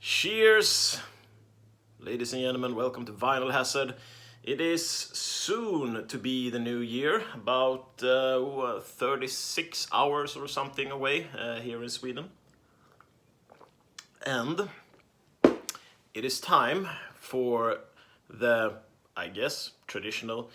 Cheers! Ladies and gentlemen, welcome to Vinyl Hazard. It is soon to be the new year, about 36 hours or something away here in Sweden. And it is time for the, I guess, traditional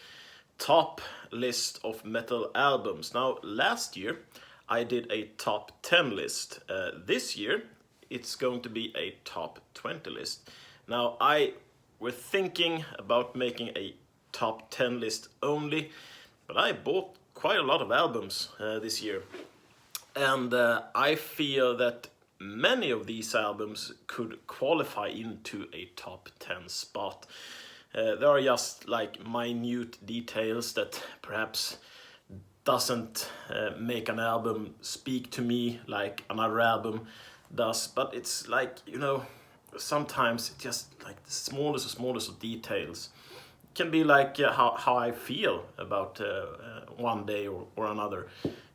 top list of metal albums. Now, last year I did a top 10 list. This year it's going to be a top 20 list. Now, I were thinking about making a top 10 list only, but I bought quite a lot of albums this year. And I feel that many of these albums could qualify into a top 10 spot. There are just like minute details that perhaps doesn't make an album speak to me like another album does, but it's like, you know, sometimes it's just like the smallest of details. It can be like how I feel about one day or another,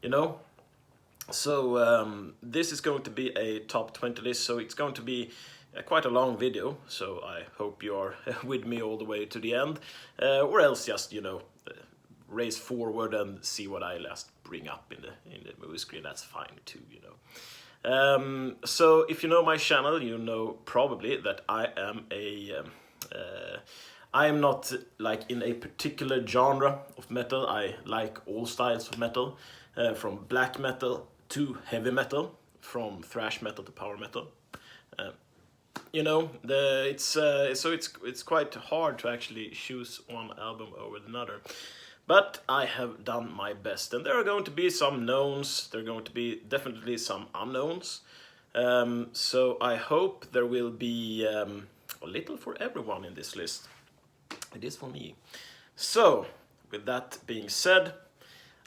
you know. So this is going to be a top 20 list, so it's going to be quite a long video, so I hope you are with me all the way to the end, or else just, you know, race forward and see what I last bring up in the movie screen. That's fine too, you know. So if you know my channel, you know probably that I am not like in a particular genre of metal. I like all styles of metal, from black metal to heavy metal, from thrash metal to power metal. You know, it's quite hard to actually choose one album over another. But I have done my best, and there are going to be some knowns, there are going to be definitely some unknowns. So I hope there will be a little for everyone in this list. It is for me. So, with that being said,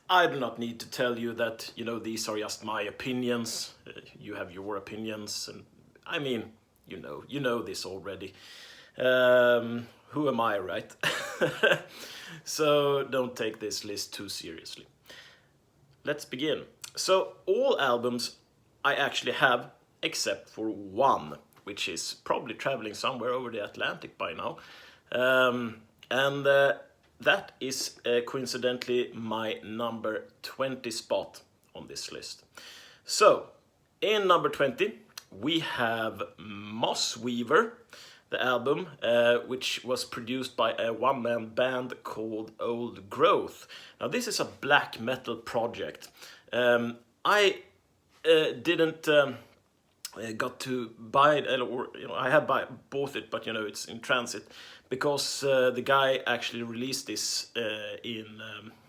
I do not need to tell you that, you know, these are just my opinions. You have your opinions, and I mean, you know this already. Who am I, right? So don't take this list too seriously. Let's begin. So all albums I actually have except for one, which is probably traveling somewhere over the Atlantic by now. And that is coincidentally my number 20 spot on this list. So in number 20 we have Mossweaver, the album, which was produced by a one-man band called Old Growth. Now this is a black metal project. I didn't got to buy it, or you know, I have bought it, but you know, it's in transit because the guy actually released this in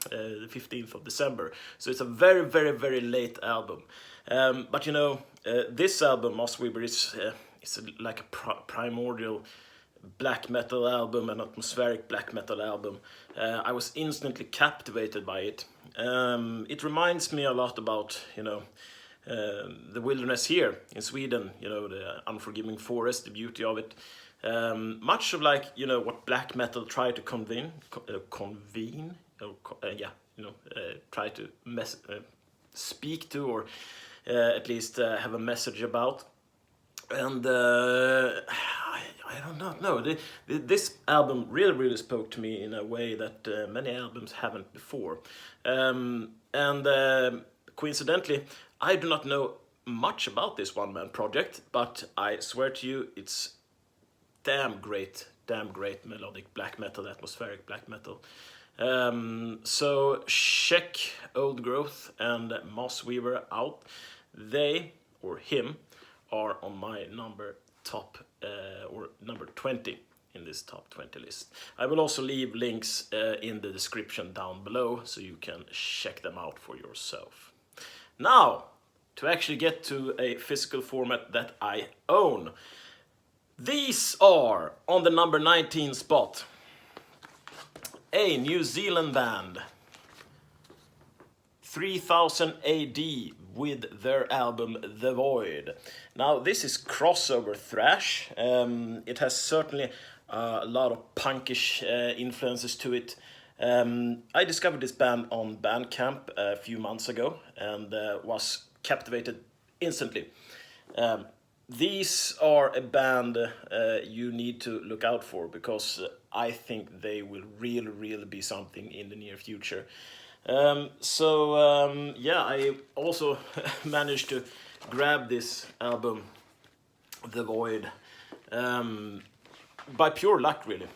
the 15th of December. So it's a very late album. But you know, this album, Mossweaver, is it's like a primordial black metal album, an atmospheric black metal album. I was instantly captivated by it. It reminds me a lot about, you know, the wilderness here in Sweden, you know, the unforgiving forest, the beauty of it. Much of like, you know, what black metal tried to try to speak to, or at least have a message about. And I don't know. This album really spoke to me in a way that many albums haven't before. And coincidentally, I do not know much about this one-man project, but I swear to you, it's damn great melodic black metal, atmospheric black metal. So check Old Growth and Mossweaver out. They, or him, are on my number 20 in this top 20 list. I will also leave links in the description down below so you can check them out for yourself. Now, to actually get to a physical format that I own. These are on the number 19 spot. A New Zealand band, 3000 AD, with their album The Void. Now this is crossover thrash. It has certainly a lot of punkish influences to it. I discovered this band on Bandcamp a few months ago and was captivated instantly. these are a band you need to look out for, because I think they will really be something in the near future. Yeah, I also managed to grab this album, The Void, by pure luck, really.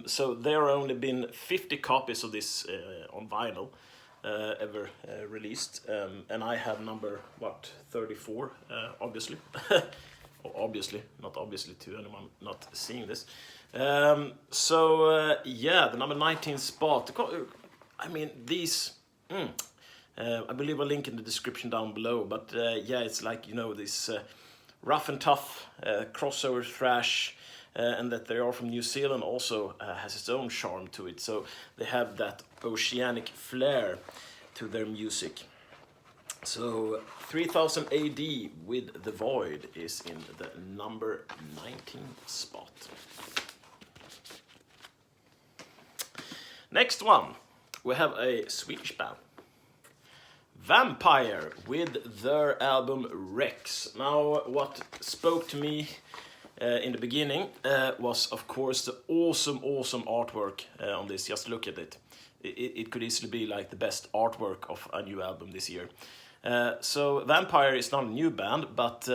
So there have only been 50 copies of this on vinyl ever released, and I have number 34, obviously. Or obviously, not obviously to anyone not seeing this. Yeah, the number 19 spot. I mean, these. I believe I'll link in the description down below, but yeah, it's like, you know, this rough and tough crossover thrash, and that they are from New Zealand also has its own charm to it. So they have that oceanic flair to their music. So 3000 AD with The Void is in the number 19 spot. Next one, we have a Swedish band, Vampire, with their album Rex. Now, what spoke to me in the beginning was, of course, the awesome artwork on this. Just look at it. It could easily be like the best artwork of a new album this year. So Vampire is not a new band, but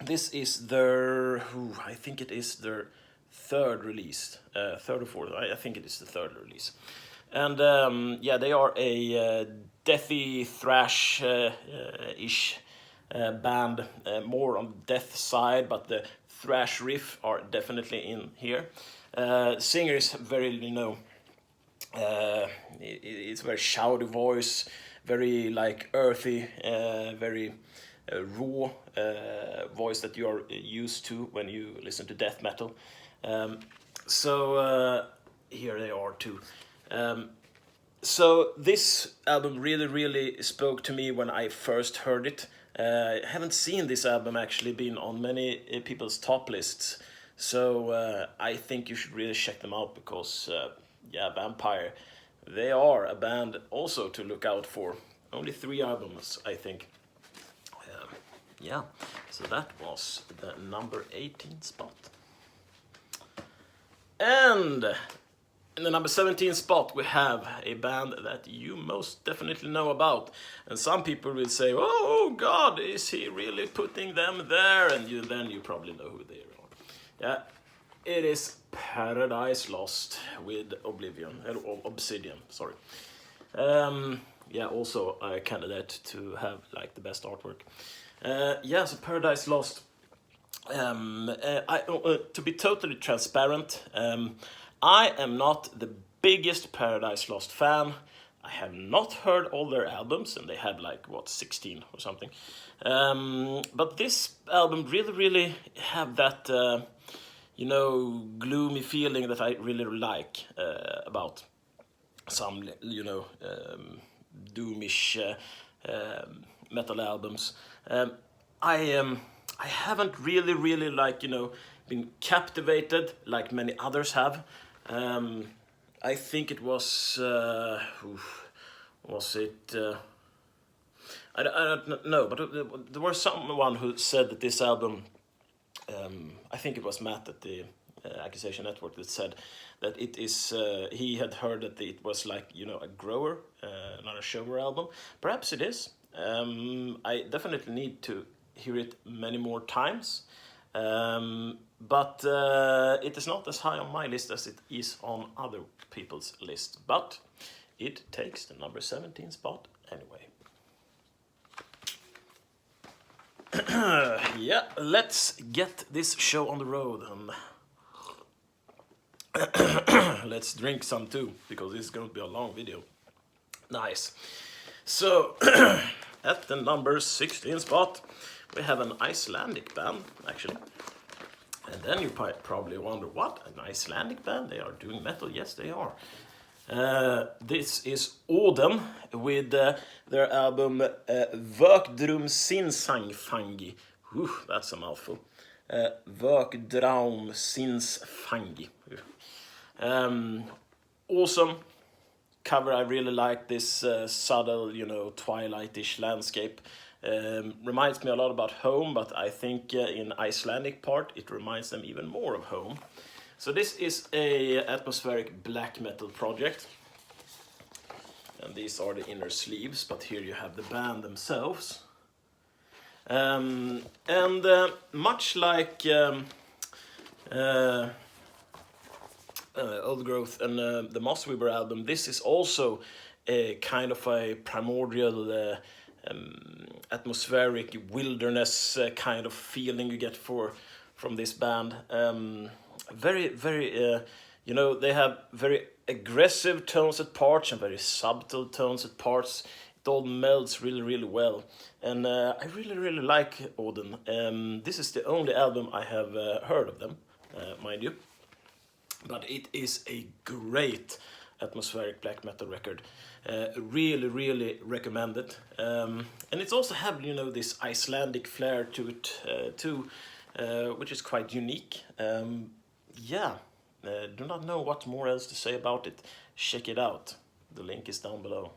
this is their, I think it is their third release, third or fourth. I think it is the third release. And yeah, they are a deathy thrash-ish band, more on the death side, but the thrash riff are definitely in here. Singer is very, you know, it's a very shouty voice, very like earthy, very raw voice that you are used to when you listen to death metal. Here they are too. So this album really spoke to me when I first heard it. I haven't seen this album actually been on many people's top lists, so I think you should really check them out, because yeah, Vampire, they are a band also to look out for. Only 3 albums, I think. Yeah, so that was the number 18 spot. And in the number 17 spot, we have a band that you most definitely know about. And some people will say, oh God, is he really putting them there? And then you probably know who they are. Yeah, it is Paradise Lost with Obsidian, sorry. Yeah, also a candidate to have like the best artwork. Yeah, so Paradise Lost. To be totally transparent, I am not the biggest Paradise Lost fan. I have not heard all their albums, and they have like, 16 or something. But this album really have that, you know, gloomy feeling that I really like about some, you know, doomish metal albums. I haven't really like, you know, been captivated like many others have. I think it was it? I don't know, but there was someone who said that this album. I think it was Matt at the Accusation Network that said that it is. He had heard that it was like, you know, a grower, not a shower album. Perhaps it is. I definitely need to hear it many more times. But it is not as high on my list as it is on other people's list. But it takes the number 17 spot anyway. Yeah, let's get this show on the road and let's drink some too, because this is going to be a long video. Nice. So at the number 16 spot, we have an Icelandic band, actually. And then you probably wonder, what, an Icelandic band? They are doing metal? Yes, they are. This is AUÐN with their album Vökudraumsins fangi. That's a mouthful. Vökudraumsins fangi. Awesome cover. I really like this subtle, you know, twilightish landscape. Reminds me a lot about home, but I think in Icelandic part it reminds them even more of home. So this is a atmospheric black metal project, and these are the inner sleeves, but here you have the band themselves. Much like Old Growth and the Mossweaver album, this is also a kind of a primordial atmospheric wilderness kind of feeling you get from this band. Very, you know, they have very aggressive tones at parts and very subtle tones at parts. It all melds really, really well, and I really, really like AUÐN. This is the only album I have heard of them, mind you, but it is a great atmospheric black metal record. Really, really recommend it. And it's also have, you know, this Icelandic flair to it too, which is quite unique. Yeah, do not know what more else to say about it. Check it out. The link is down below.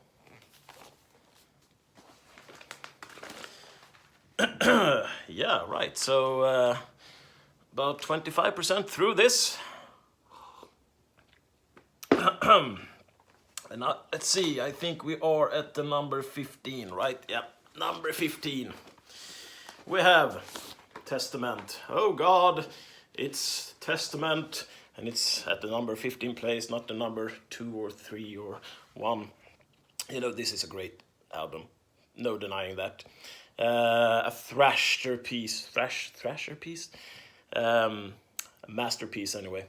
Yeah, right. So about 25% through this. And let's see, I think we are at the number 15, right? Yeah, number 15. We have Testament. Oh God, it's Testament, and it's at the number 15 place, not the number 2 or 3 or 1. You know, this is a great album, no denying that. A thrasher piece, a masterpiece anyway.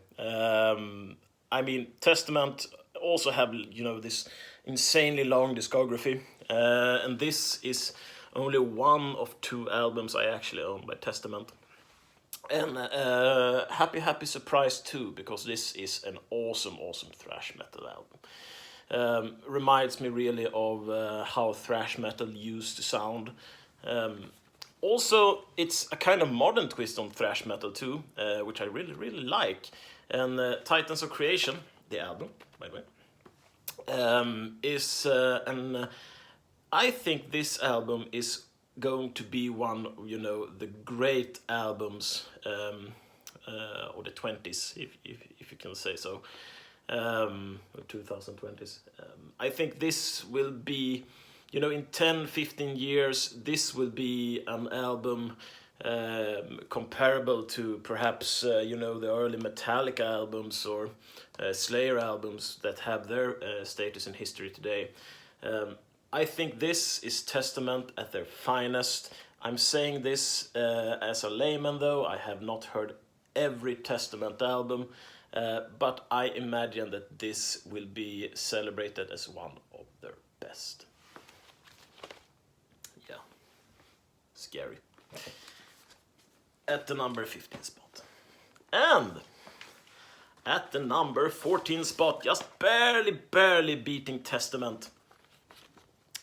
I mean, Testament also have, you know, this insanely long discography, and this is only one of 2 albums I actually own by Testament. And happy surprise too, because this is an awesome thrash metal album. Reminds me really of how thrash metal used to sound. Also, it's a kind of modern twist on thrash metal too, which I really like. And Titans of Creation, the album, by the way, is I think this album is going to be one, you know, the great albums of the 20s, if you can say so, 2020s. I think this will be, you know, in 10-15 years, this will be an album comparable to perhaps, you know, the early Metallica albums or Slayer albums that have their status in history today. I think this is Testament at their finest. I'm saying this as a layman though, I have not heard every Testament album, but I imagine that this will be celebrated as one of their best. Yeah, scary. At the number 15 spot. And at the number 14 spot, just barely beating Testament,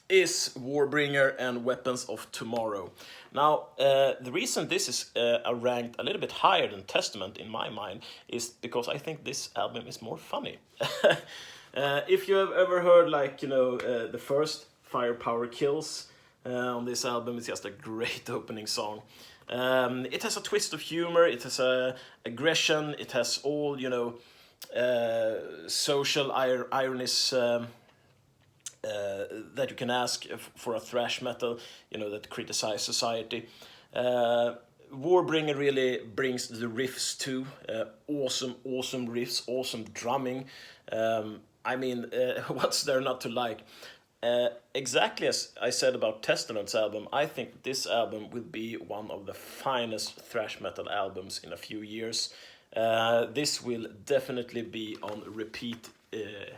is Warbringer and Weapons of Tomorrow. Now, the reason this is ranked a little bit higher than Testament in my mind is because I think this album is more funny. If you have ever heard, like, you know, the first Firepower Kills on this album, it's just a great opening song. It has a twist of humor, it has aggression, it has all, you know, social ironies that you can ask for a thrash metal, you know, that criticize society. Warbringer really brings the riffs too. Awesome riffs, awesome drumming. I mean, what's there not to like? Exactly as I said about Testament's album, I think this album will be one of the finest thrash metal albums in a few years. This will definitely be on repeat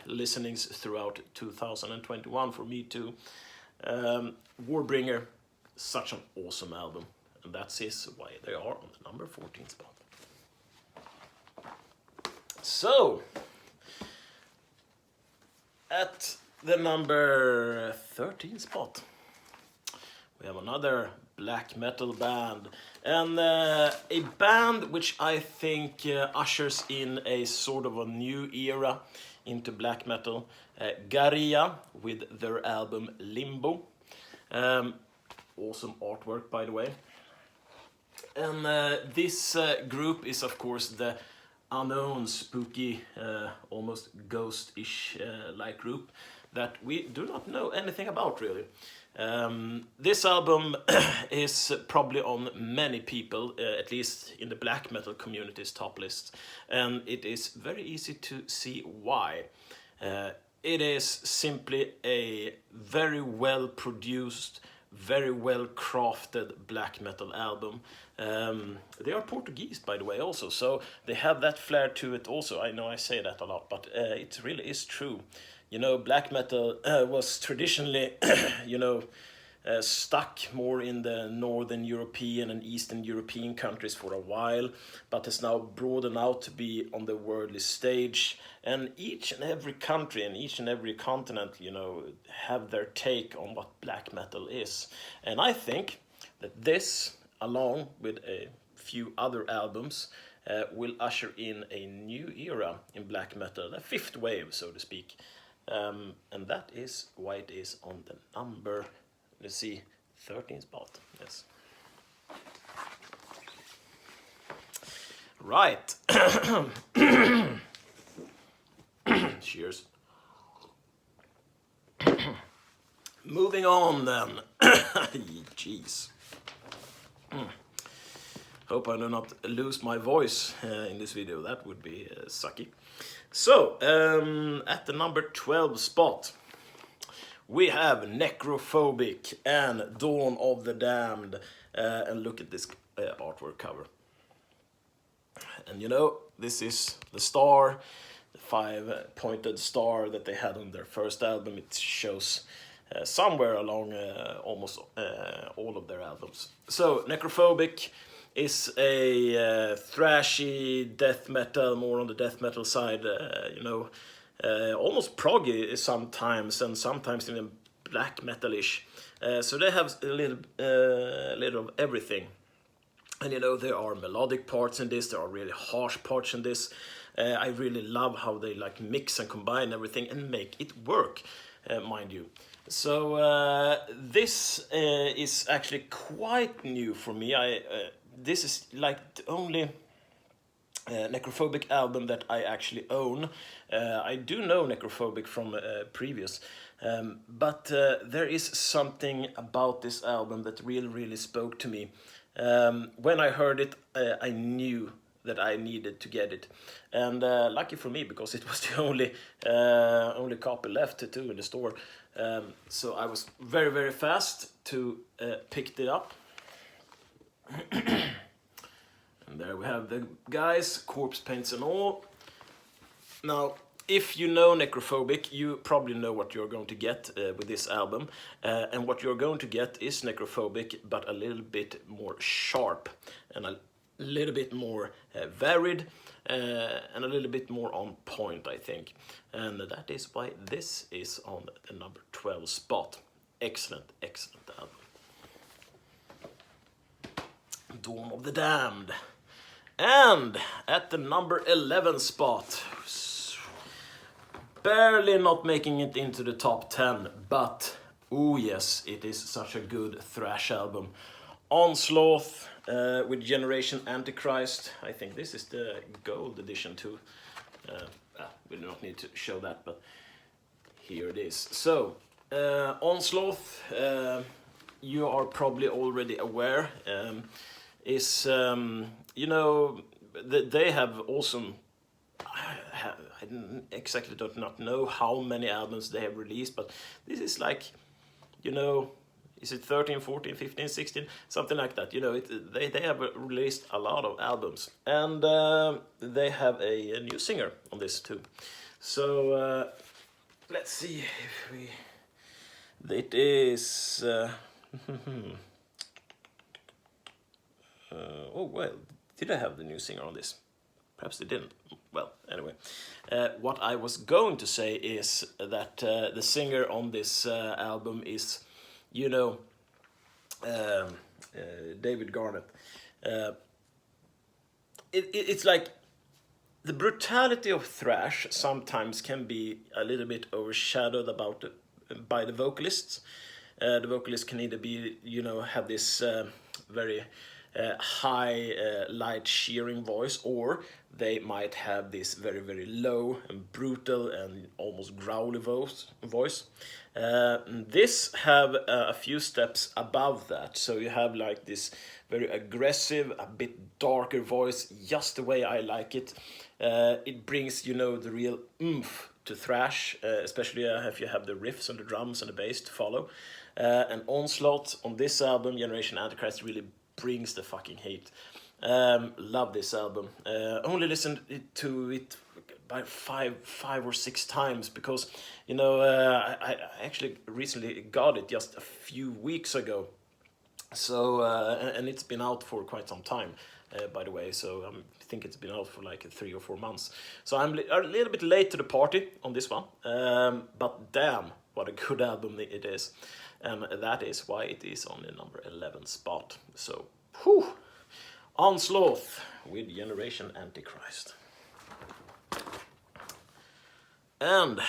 listenings throughout 2021 for me too. Warbringer, such an awesome album, and that's why they are on the number 14 spot. So, at the number 13 spot, we have another black metal band, and a band which I think ushers in a sort of a new era into black metal, Gaerea with their album Limbo. awesome artwork, by the way. And this group is, of course, the unknown, spooky, almost ghost-ish like group that we do not know anything about, really. This album is probably on many people, at least in the black metal community's top list, and it is very easy to see why. It is simply a very well produced, very well crafted black metal album. They are Portuguese, by the way, also, so they have that flair to it also. I know I say that a lot, but it really is true. You know, black metal was traditionally, you know, stuck more in the Northern European and Eastern European countries for a while, but has now broadened out to be on the worldly stage. And each and every country and each and every continent, you know, have their take on what black metal is. And I think that this, along with a few other albums, will usher in a new era in black metal, a fifth wave, so to speak. And that is why it is on the number, let's see, 13 spot. Yes. Right. Cheers. Moving on then. Jeez. Hope I do not lose my voice in this video. That would be sucky. So, at the number 12 spot, we have Necrophobic and Dawn of the Damned. And look at this artwork cover. And you know, this is the star, the 5-pointed star that they had on their first album. It shows somewhere along almost all of their albums. So, Necrophobic is a thrashy death metal, more on the death metal side, you know, almost proggy sometimes, and sometimes even black metal-ish. So they have a little of everything. And you know, there are melodic parts in this, there are really harsh parts in this. I really love how they like mix and combine everything and make it work, mind you. So this is actually quite new for me. This is like the only Necrophobic album that I actually own. I do know Necrophobic from previous, but there is something about this album that really spoke to me. When I heard it, I knew that I needed to get it, and lucky for me, because it was the only copy left too in the store. So I was very fast to pick it up. And there we have the guys, corpse paints and all. Now, if you know Necrophobic, you probably know what you're going to get with this album. And what you're going to get is Necrophobic, but a little bit more sharp and a little bit more varied and a little bit more on point, I think. And that is why this is on the number 12 spot. Excellent album. Dawn of the Damned. And at the number 11 spot, barely not making it into the top 10, but oh yes, it is such a good thrash album. Onslaught with Generation Antichrist. I think this is the gold edition too. We do not need to show that, but here it is. So, Onslaught, you are probably already aware, is, you know, they have awesome, I exactly do not know how many albums they have released, but this is like, you know, is it 13, 14, 15, 16, something like that, you know, they have released a lot of albums, and they have a new singer on this too. So, let's see if we, it is, oh well, did I have the new singer on this? Perhaps they didn't. Well, anyway. What I was going to say is that the singer on this album is, you know, David Garnett. It's like the brutality of thrash sometimes can be a little bit overshadowed by the vocalists. The vocalist can either be, you know, have this very high, light, shearing voice, or they might have this very, very low and brutal and almost growly voice. This have a few steps above that, so you have like this very aggressive, a bit darker voice, just the way I like it. It brings, you know, the real oomph to thrash, especially if you have the riffs and the drums and the bass to follow. And Onslaught on this album, Generation Antichrist, really brings the fucking heat. Love this album. Only listened to it by five or six times because, you know, I actually recently got it just a few weeks ago. So and it's been out for quite some time, by the way. So I think it's been out for like 3 or 4 months. So I'm a little bit late to the party on this one. But damn, what a good album it is. And that is why it is on the number 11 spot. So, whew, Onslaught with Generation Antichrist. And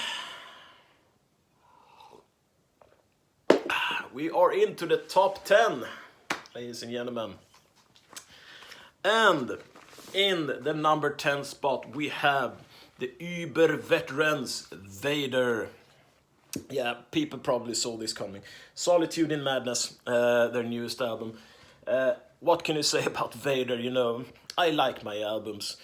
we are into the top 10, ladies and gentlemen. And in the number 10 spot, we have the Uber veterans Vader. Yeah, people probably saw this coming. Solitude in Madness, their newest album. What can you say about Vader? You know, I like my albums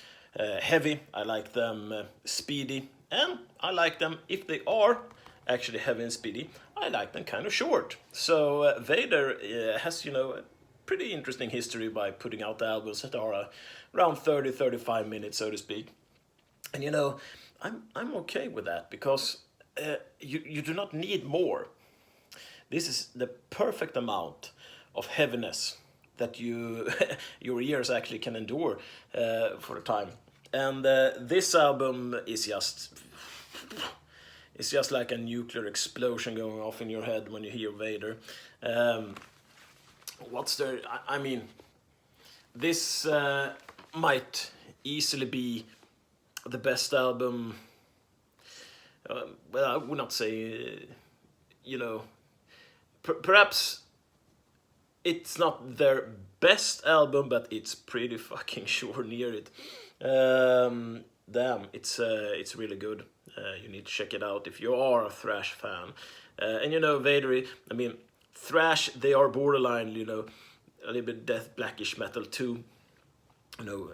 heavy, I like them speedy, and I like them, if they are actually heavy and speedy, I like them kind of short. So Vader has, you know, a pretty interesting history by putting out albums that are around 30-35 minutes, so to speak. And you know, I'm okay with that because you do not need more. This is the perfect amount of heaviness that your ears actually can endure for a time. And this album is just, it's just like a nuclear explosion going off in your head when you hear Vader. What's there? I mean, this might easily be the best album. Well, I would not say, you know, perhaps it's not their best album, but it's pretty fucking sure near it. Damn, it's really good. You need to check it out if you are a thrash fan. And you know, Vader, I mean, thrash, they are borderline, you know, a little bit death blackish metal too. You know,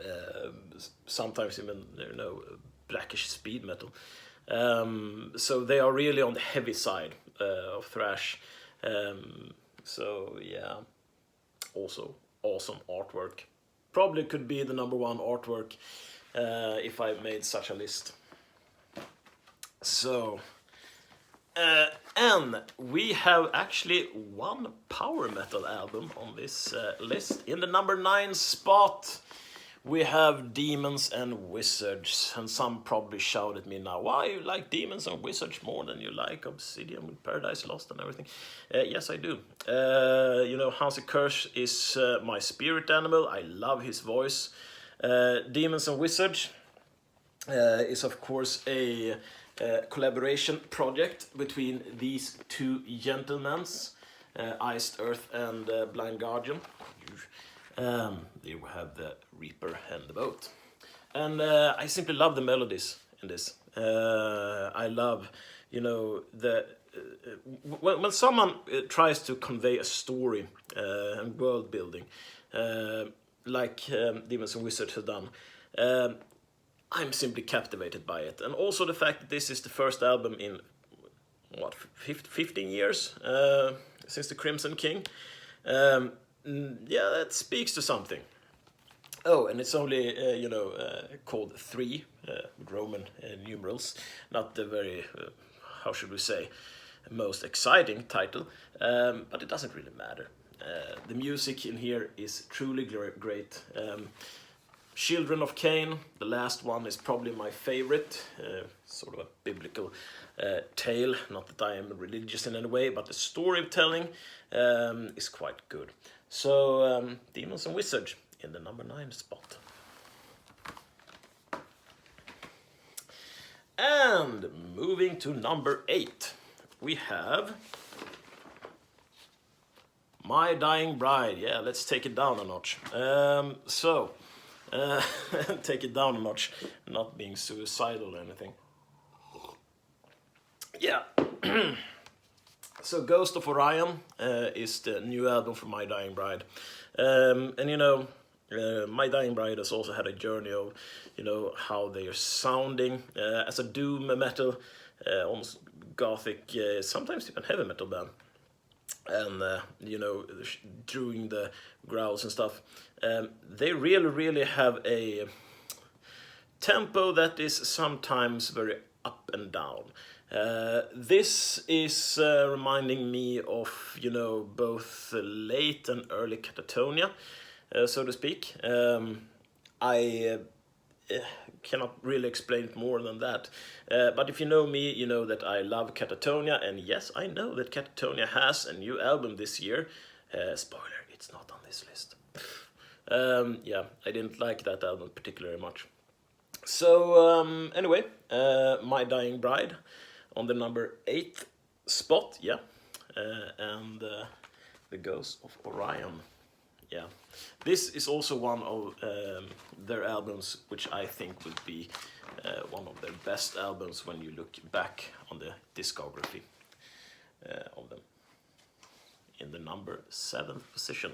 sometimes even, you know, blackish speed metal. So they are really on the heavy side of thrash. So yeah, also awesome artwork. Probably could be the number one artwork if I made such a list. So, and we have actually one power metal album on this list. In the number 9 spot, we have Demons and Wizards, and some probably shout at me now, why you like Demons and Wizards more than you like Obsidian with Paradise Lost and everything? Yes, I do. You know, Hansi Kirsch is my spirit animal. I love his voice. Demons and Wizards is of course a collaboration project between these two gentlemen, Iced Earth and Blind Guardian. There we have the Reaper and the Boat. And I simply love the melodies in this. I love, you know, the when someone tries to convey a story and world building, like Demons and Wizards have done, I'm simply captivated by it. And also the fact that this is the first album in, what, 15 years since the Crimson King. Yeah, that speaks to something. Oh, and it's only, you know, called 3, Roman numerals. Not the very, how should we say, most exciting title, but it doesn't really matter. The music in here is truly great. Children of Cain, the last one, is probably my favorite. Sort of a biblical tale. Not that I am religious in any way, but the storytelling is quite good. So, Demons and Wizards in the number 9 spot. And moving to number 8, we have My Dying Bride. Yeah, let's take it down a notch. Take it down a notch, not being suicidal or anything. Yeah. So Ghost of Orion is the new album for My Dying Bride. And you know, My Dying Bride has also had a journey of, you know, how they are sounding as a doom metal, almost gothic, sometimes even heavy metal band. And you know, doing the growls and stuff. They really have a tempo that is sometimes very up and down. This is reminding me of, you know, both late and early Catatonia, so to speak. I cannot really explain it more than that. But if you know me, you know that I love Catatonia, and yes, I know that Catatonia has a new album this year. Spoiler, it's not on this list. Yeah, I didn't like that album particularly much. So, anyway, My Dying Bride on the number 8th spot, yeah. And The Ghost of Orion. Yeah, this is also one of their albums which I think would be one of their best albums when you look back on the discography of them. In the number 7th position,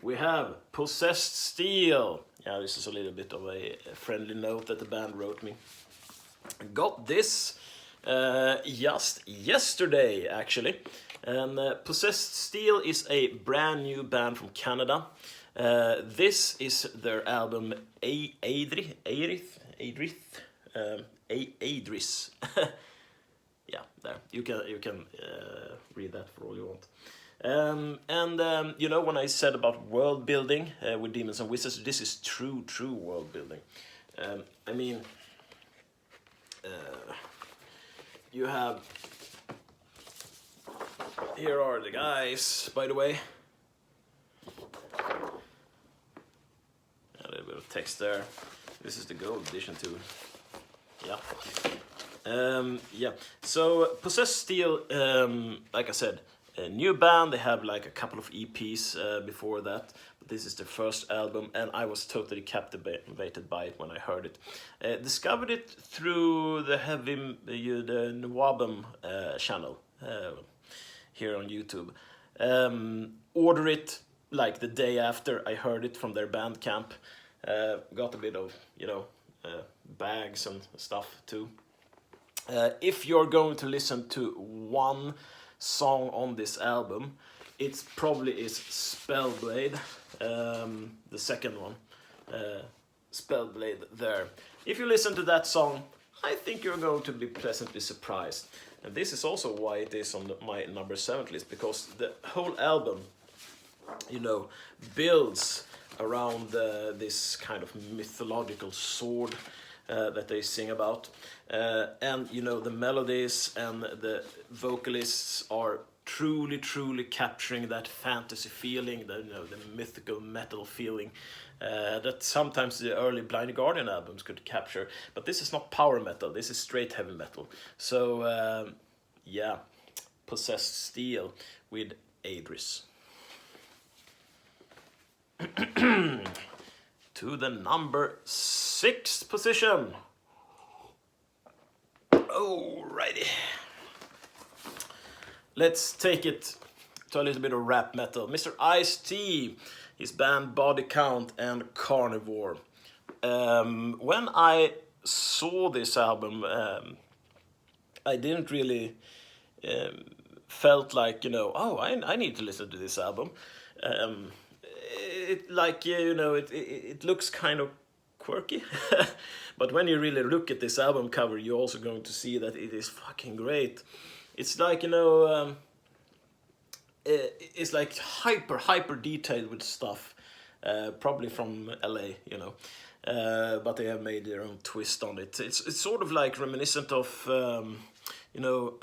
we have Possessed Steel. Yeah, this is a little bit of a friendly note that the band wrote me. Got this just yesterday, actually. And Possessed Steel is a brand new band from Canada. This is their album Aedris. Yeah, there. You can read that for all you want. You know, when I said about world building with Demons and Wizards, this is true world building. I mean, you have. Here are the guys, by the way. A little bit of text there. This is the gold edition too. Yeah. Yeah. So Possessed Steel, like I said, a new band. They have like a couple of EPs before that, but this is their first album, and I was totally captivated by it when I heard it. Discovered it through the the Nwabam channel. Here on YouTube. Order it like the day after I heard it from their Bandcamp. Got a bit of, you know, bags and stuff too. If you're going to listen to one song on this album, it probably is Spellblade, the second one. Spellblade there. If you listen to that song, I think you're going to be pleasantly surprised. And this is also why it is on my number 7 list, because the whole album, you know, builds around this kind of mythological sword that they sing about. And, you know, the melodies and the vocalists are truly capturing that fantasy feeling, the mythical metal feeling that sometimes the early Blind Guardian albums could capture. But this is not power metal, this is straight heavy metal. So yeah, Possessed Steel with Aedris. To the number 6th position. Alrighty. Let's take it to a little bit of rap metal. Mr. Ice-T, his band Body Count and Carnivore. When I saw this album, I didn't really felt like, you know, oh, I need to listen to this album. It like, you know, it looks kind of quirky, but when you really look at this album cover, you're also going to see that it is fucking great. It's like, you know, it's like hyper detailed with stuff, probably from LA, you know, but they have made their own twist on it. It's sort of like reminiscent of, you know,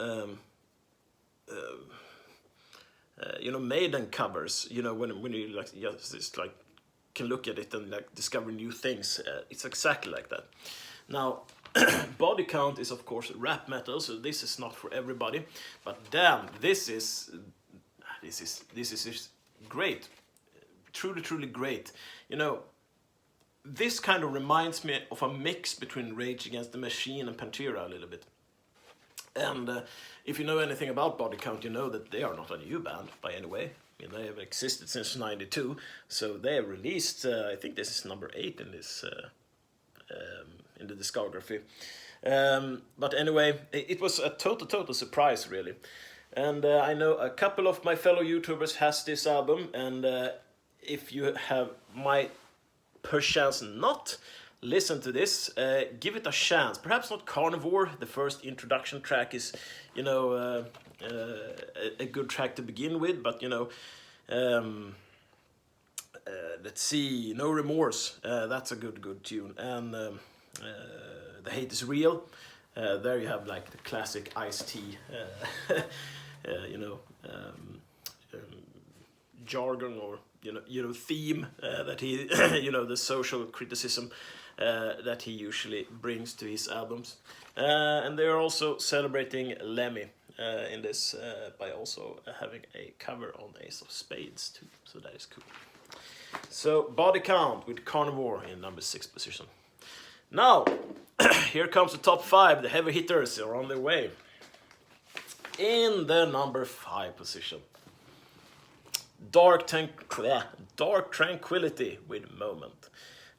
Maiden covers. You know, when you like just like can look at it and like discover new things. It's exactly like that. Now, Body Count is of course rap metal, so this is not for everybody. But damn, this is this is just great, truly great. You know, this kind of reminds me of a mix between Rage Against the Machine and Pantera a little bit. And if you know anything about Body Count, you know that they are not a new band by any way. I mean, they have existed since '92, so they have released, I think this is number 8 in this in the discography. But anyway, it was a total surprise, really. And I know a couple of my fellow YouTubers has this album, and if you might perchance not listen to this, give it a chance. Perhaps not Carnivore. The first introduction track is, you know, a good track to begin with, but you know, let's see, No Remorse. That's a good tune, and The Hate Is Real. There you have like the classic Ice-T, you know, jargon, or you know theme that he you know, the social criticism that he usually brings to his albums. And they are also celebrating Lemmy in this by also having a cover on Ace of Spades too, so that is cool. So Body Count with Carnivore in number 6 position. Now here comes the top 5. The heavy hitters are on their way. In the number 5 position, Dark Tranquility with Moment.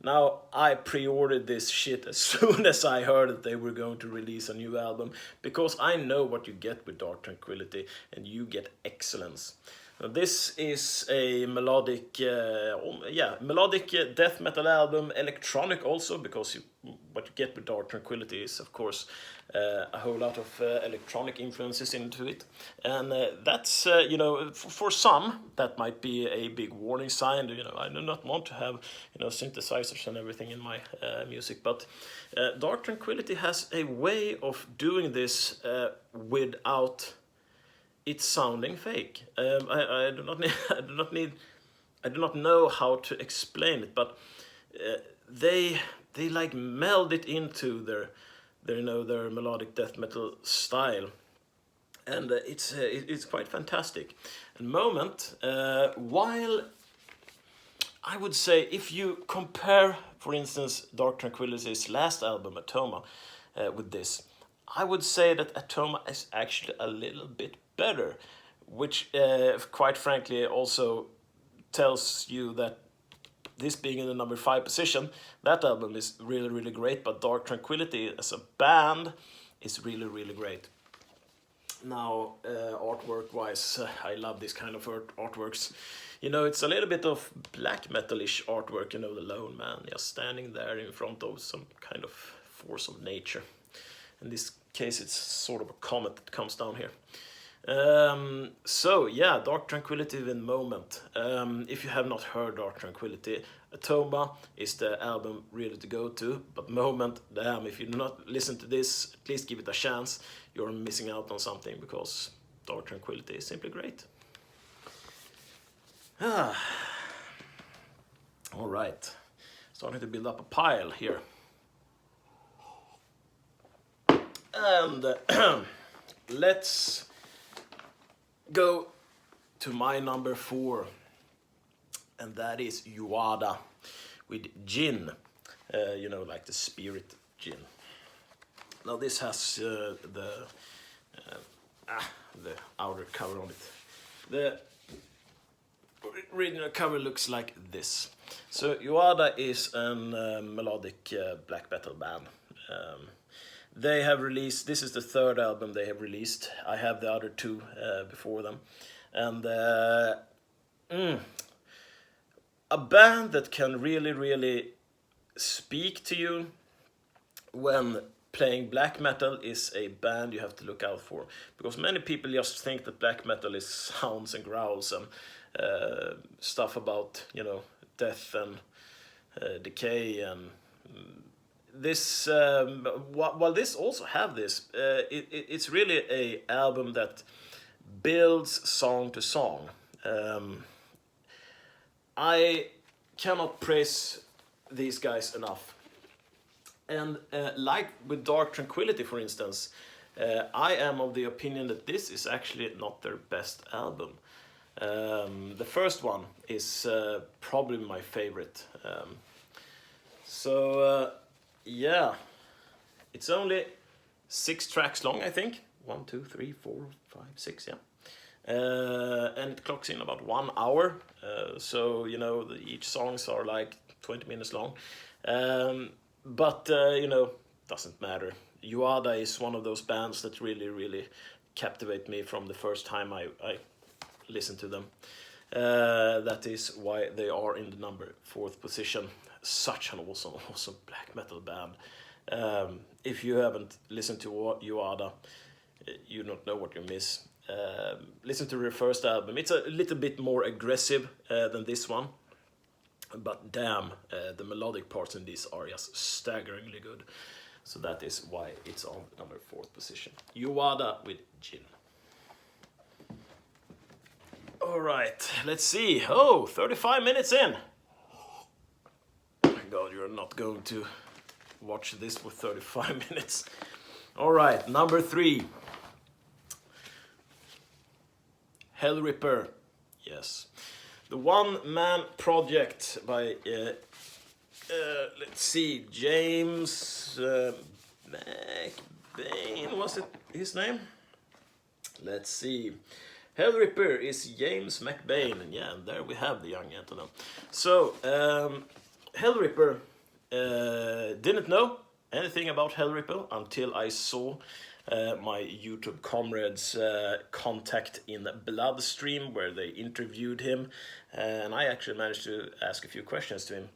Now, I pre-ordered this shit as soon as I heard that they were going to release a new album, because I know what you get with Dark Tranquility, and you get excellence. Now, this is a melodic death metal album, electronic also, because what you get with Dark Tranquility is, of course, a whole lot of electronic influences into it, and that's you know, for some that might be a big warning sign. You know, I do not want to have, you know, synthesizers and everything in my music, but Dark Tranquility has a way of doing this without it sounding fake. I do not know how to explain it, but they like meld it into their you know, their melodic death metal style, and it's quite fantastic. And Moment, while I would say, if you compare, for instance, Dark Tranquility's last album, Atoma, with this, I would say that Atoma is actually a little bit better, which quite frankly also tells you that this being in the number 5 position, that album is really great, but Dark Tranquility as a band is really great. Now, artwork wise, I love this kind of artworks. You know, it's a little bit of black metal-ish artwork, you know, the lone man just standing there in front of some kind of force of nature. In this case, it's sort of a comet that comes down here. So yeah, Dark Tranquility with Moment. If you have not heard Dark Tranquility, Atoma is the album really to go to, but Moment, damn, if you do not listen to this, at least give it a chance. You're missing out on something, because Dark Tranquility is simply great. Alright, starting to build up a pile here. And let's go to my number 4, and that is Uada with Djinn, you know, like the spirit Djinn. Now this has the outer cover on it. The original cover looks like this. So Uada is a melodic black metal band. They have released, this is the 3rd album they have released. I have the other 2 before them. And a band that can really speak to you when playing black metal is a band you have to look out for. Because many people just think that black metal is sounds and growls and stuff about, you know, death and decay and... This while this also have this, it's really a album that builds song to song. I cannot praise these guys enough. And like with Dark Tranquility, for instance, I am of the opinion that this is actually not their best album. The first one is probably my favorite. Yeah, it's only 6 tracks long, I think. 1, 2, 3, 4, 5, 6, yeah. And it clocks in about 1 hour. So, you know, each songs are like 20 minutes long. But you know, doesn't matter. Uada is one of those bands that really, really captivate me from the first time I listened to them. That is why they are in the number 4th position. Such an awesome black metal band. If you haven't listened to Uada, you don't know what you miss. Listen to their first album. It's a little bit more aggressive than this one, but damn, the melodic parts in this are just staggeringly good. So that is why it's on number 4th position. Uada with Djinn. All right, let's see. Oh, 35 minutes in. Oh my God, you're not going to watch this for 35 minutes. All right, number 3. Hellripper. Yes. The one-man project by, let's see, James McBain, was it his name? Let's see. Hellripper is James McBain, and yeah, and there we have the young gentleman. So, Hellripper, didn't know anything about Hellripper until I saw my YouTube comrades Contact in Bloodstream, where they interviewed him, and I actually managed to ask a few questions to him.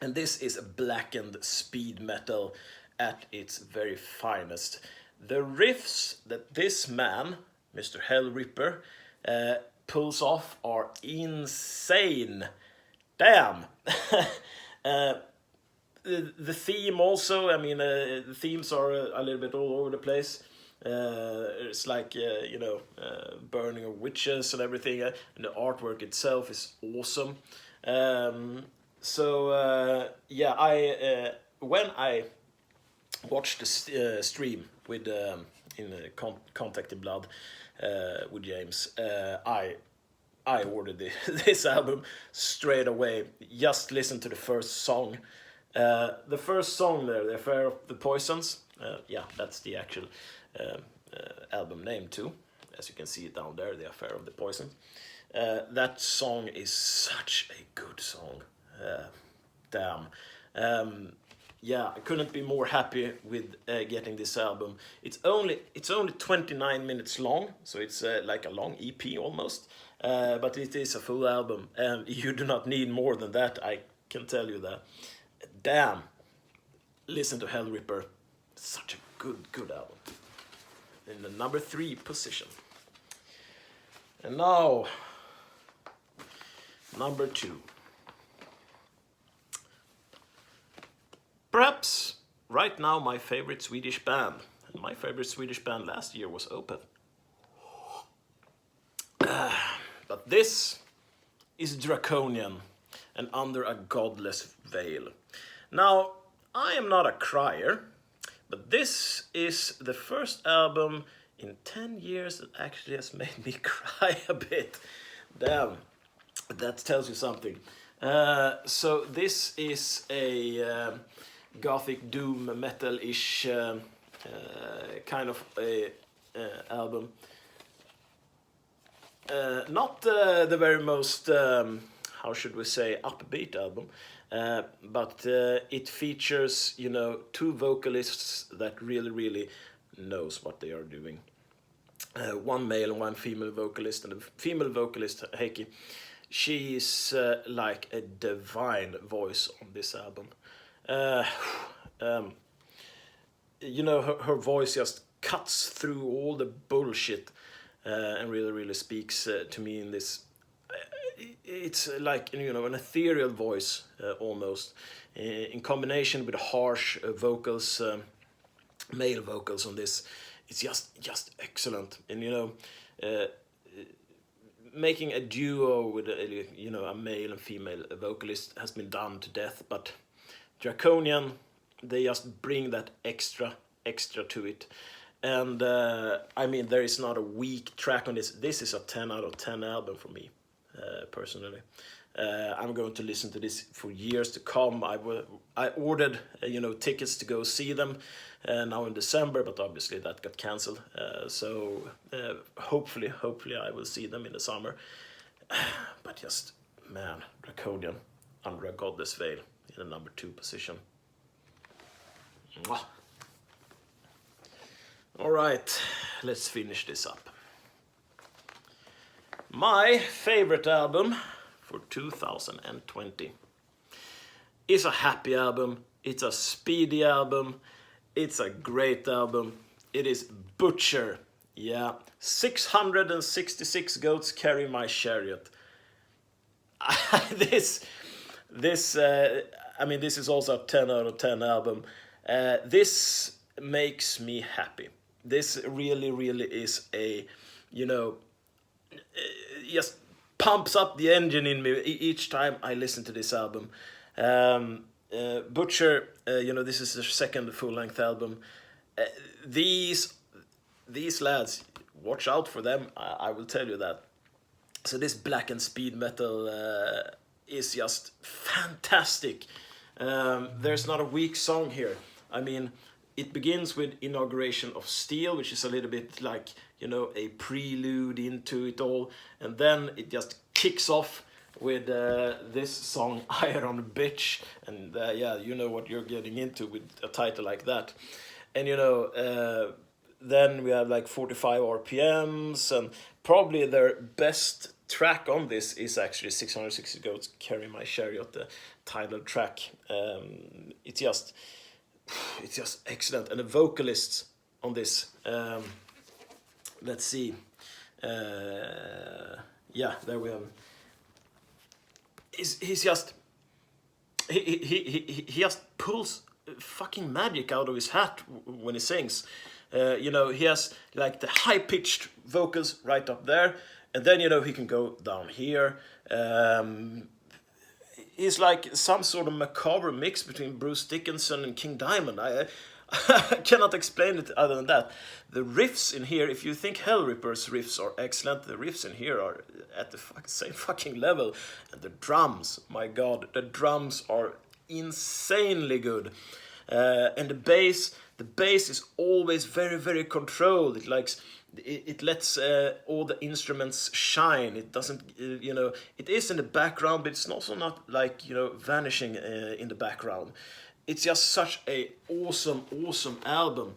And this is blackened speed metal at its very finest. The riffs that this man, Mr. Hellripper, pulls off are insane. Damn! The theme also, I mean, the themes are a little bit all over the place. It's like, you know, burning of witches and everything. And the artwork itself is awesome. Yeah, when I watched the stream with Contact in Blood with James, I ordered this album straight away. Just listen to the first song. The first song there, The Affair of the Poisons, yeah, that's the actual album name too. As you can see it down there, The Affair of the Poisons. That song is such a good song. Damn. Yeah, I couldn't be more happy with getting this album. It's only 29 minutes long, so it's like a long EP almost. But it is a full album, and you do not need more than that, I can tell you that. Damn. Listen to Hellripper. Such a good album. In the number 3 position. And now, number 2. Perhaps right now my favorite Swedish band. And my favorite Swedish band last year was Opeth. But this is Draconian, and Under a Godless Veil. Now, I am not a crier, but this is the first album in 10 years that actually has made me cry a bit. Damn, that tells you something. So this is a gothic doom metal-ish kind of a album. Not the very most, how should we say, upbeat album, but it features, you know, 2 vocalists that really knows what they are doing. One male and one female vocalist, and the female vocalist, Heikki, she is like a divine voice on this album. You know, her voice just cuts through all the bullshit and really speaks to me in this. It's like, you know, an ethereal voice almost, in combination with harsh vocals, male vocals on this. It's just excellent. And you know, making a duo with you know, a male and female vocalist has been done to death, but Draconian, they just bring that extra to it. and I mean, there is not a weak track on this. This is a 10 out of 10 album for me, personally. I'm going to listen to this for years to come. I ordered tickets to go see them now in December, but obviously that got cancelled. So hopefully I will see them in the summer. But just, man, Draconian under a Godless veil in the number 2 position. Mwah. All right, let's finish this up. My favorite album for 2020 is a happy album, it's a speedy album, it's a great album. It is Bütcher. Yeah, 666 goats carry my chariot. This is also a 10 out of 10 album. This makes me happy. This really is a, just pumps up the engine in me each time I listen to this album. Bütcher, this is their second full-length album. These lads, watch out for them, I will tell you that. So this black and speed metal is just fantastic. There's not a weak song here. I mean, it begins with Inauguration of Steel, which is a little bit like, a prelude into it all. And then it just kicks off with this song, Iron Bitch. And you know what you're getting into with a title like that. And, then we have like 45 RPMs. And probably their best track on this is actually 660 Goats Carry My Chariot, the title track. It's just excellent. And the vocalists on this, let's see. There we have him. He's just he just pulls fucking magic out of his hat when he sings. He has like the high-pitched vocals right up there, and then he can go down here. He's like some sort of macabre mix between Bruce Dickinson and King Diamond. I cannot explain it other than that. The riffs in here, if you think Hellripper's riffs are excellent, the riffs in here are at the same fucking level. And the drums, my god, the drums are insanely good. And the bass is always very controlled. It lets all the instruments shine. It doesn't, it is in the background, but it's also not like, vanishing in the background. It's just such a awesome album,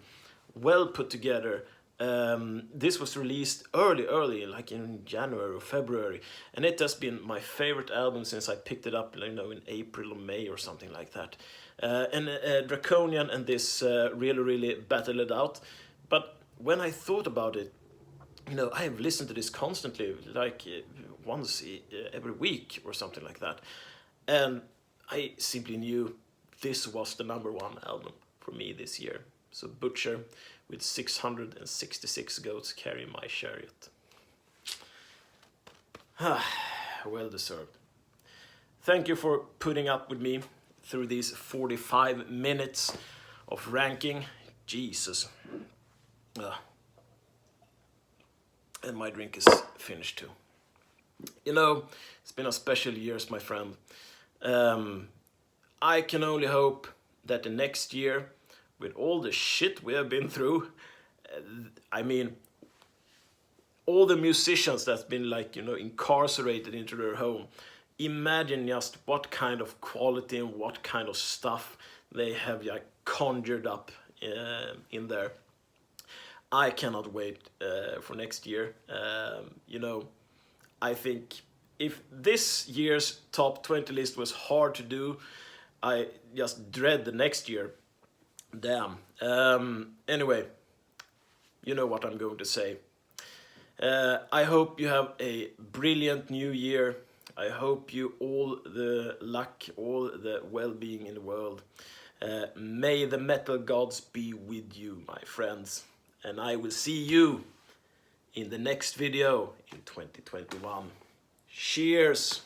well put together. This was released early, like in January or February, and it has been my favorite album since I picked it up, in April or May or something like that. And Draconian and this really battled it out. But when I thought about it, I have listened to this constantly, like once every week or something like that. And I simply knew this was the number 1 album for me this year. So Bütcher with 666 Goats Carry My Chariot. Well deserved. Thank you for putting up with me through these 45 minutes of ranking. Jesus. And my drink is finished too. It's been a special year, my friend. I can only hope that the next year, with all the shit we have been through, all the musicians that's been incarcerated into their home, imagine just what kind of quality and what kind of stuff they have conjured up in there. I cannot wait for next year. I think if this year's top 20 list was hard to do, I just dread the next year. Damn. Anyway, you know what I'm going to say. I hope you have a brilliant new year. I hope you all the luck, all the well-being in the world. May the metal gods be with you, my friends. And I will see you in the next video in 2021. Cheers!